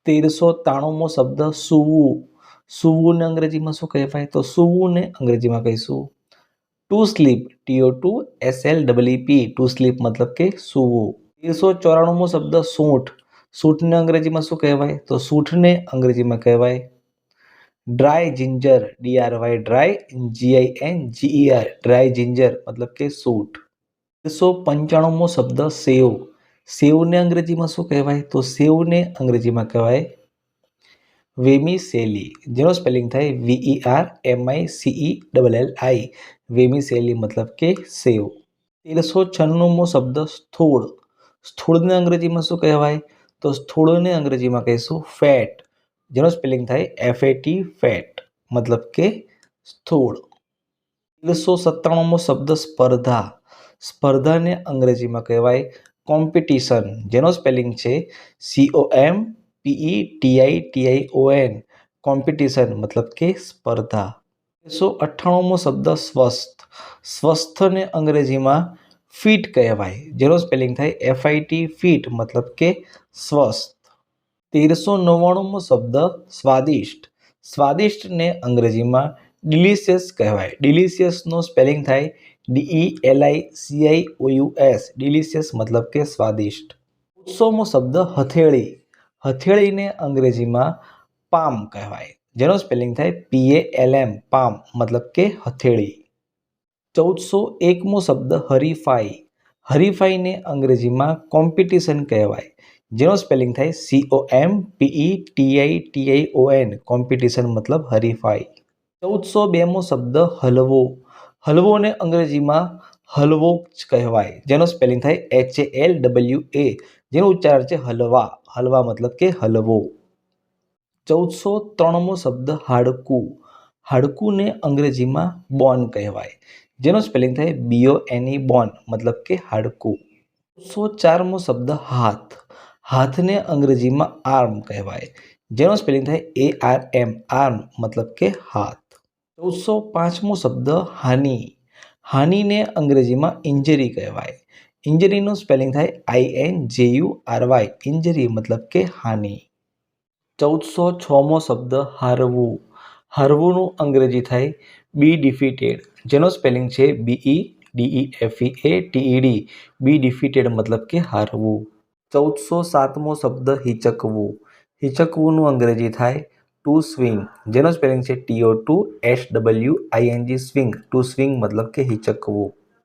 1393મો શબ્દ સૂવું. સૂવુંને અંગ્રેજીમાં શું કહેવાય? તો સૂવુંને અંગ્રેજીમાં કહીશું to sleep. TO2SLEEP. To sleep મતલબ કે સૂવું. 1394મો શબ્દ સૂંઠ. સૂંઠને અંગ્રેજીમાં શું કહેવાય? તો સૂંઠને અંગ્રેજીમાં કહેવાય dry ginger. DRY dry, GINGER dry ginger મતલબ કે સૂંઠ. 1395મો શબ્દ સેવ. સેવને અંગ્રેજીમાં શું કહેવાય? તો સેવને અંગ્રેજીમાં કહેવાય વેમીસેલી, જેનો સ્પેલિંગ થાય VERMICELLI. વેમીસેલી મતલબ કે સેવ. 1396મો શબ્દ સ્થૂળ. સ્થૂળને અંગ્રેજીમાં શું કહેવાય? તો સ્થૂળને અંગ્રેજીમાં કહીશું ફેટ, જેનો સ્પેલિંગ થાય FAT ફેટ મતલબ કે સ્થૂળ. 1397મો શબ્દ સ્પર્ધા. સ્પર્ધાને અંગ્રેજીમાં કહેવાય કોમ્પિટિશન, જેનો સ્પેલિંગ છે COMPETITION. કોમ્પિટિશન મતલબ કે સ્પર્ધા. 1398મો શબ્દ સ્વસ્થ. સ્વસ્થને અંગ્રેજીમાં ફિટ કહેવાય, જેનો સ્પેલિંગ થાય FIT ફિટ મતલબ કે સ્વસ્થ. 1399મો શબ્દ સ્વાદિષ્ટ. સ્વાદિષ્ટને અંગ્રેજીમાં ડિલિશિયસ કહેવાય. ડિલિશિયસનો સ્પેલિંગ થાય DELICIOUS. ડિલિશિયસ મતલબ કે સ્વાદિષ્ટ. 1400મો શબ્દ હથેળી. હથેળીને અંગ્રેજીમાં પામ કહેવાય, જેનો સ્પેલિંગ થાય PALM પામ મતલબ કે હથેળી. 1401મો શબ્દ હરીફાઈ. હરીફાઈને અંગ્રેજીમાં કોમ્પિટિશન કહેવાય, જેનો સ્પેલિંગ થાય COMPETITION. કોમ્પિટિશન મતલબ હરીફાઈ. 1402મો શબ્દ હલવો. હલવોને અંગ્રેજીમાં હલવો જ કહેવાય, જેનો સ્પેલિંગ થાય HALWA, જેનું ઉચ્ચારણ છે હલવા. હલવા મતલબ કે હલવો. 1403મો શબ્દ હાડકું. હાડકુંને અંગ્રેજીમાં બોન કહેવાય, જેનો સ્પેલિંગ થાય BONE બોન મતલબ કે હાડકું. 1404મો શબ્દ હાથ. હાથને અંગ્રેજીમાં આર્મ કહેવાય, જેનો સ્પેલિંગ થાય ARM આર્મ મતલબ કે હાથ. 1405મો શબ્દ હાનિ. હાનિને અંગ્રેજીમાં ઇન્જરી કહેવાય. ઇન્જરીનું સ્પેલિંગ થાય INJURY. ઇન્જરી મતલબ કે હાનિ. 1406મો શબ્દ હારવું. હારવુંનું અંગ્રેજી થાય બી ડિફીટેડ, જેનો સ્પેલિંગ છે BEDEFEATED. બી ડિફીટેડ મતલબ કે હારવું. 1407મો શબ્દ હિચકવું. હિચકવુંનું અંગ્રેજી થાય ટુ સ્વિંગ, જેનો સ્પેલિંગ છે TO2SWING. ટુ સ્વિંગ મતલબ કે હિચકવું.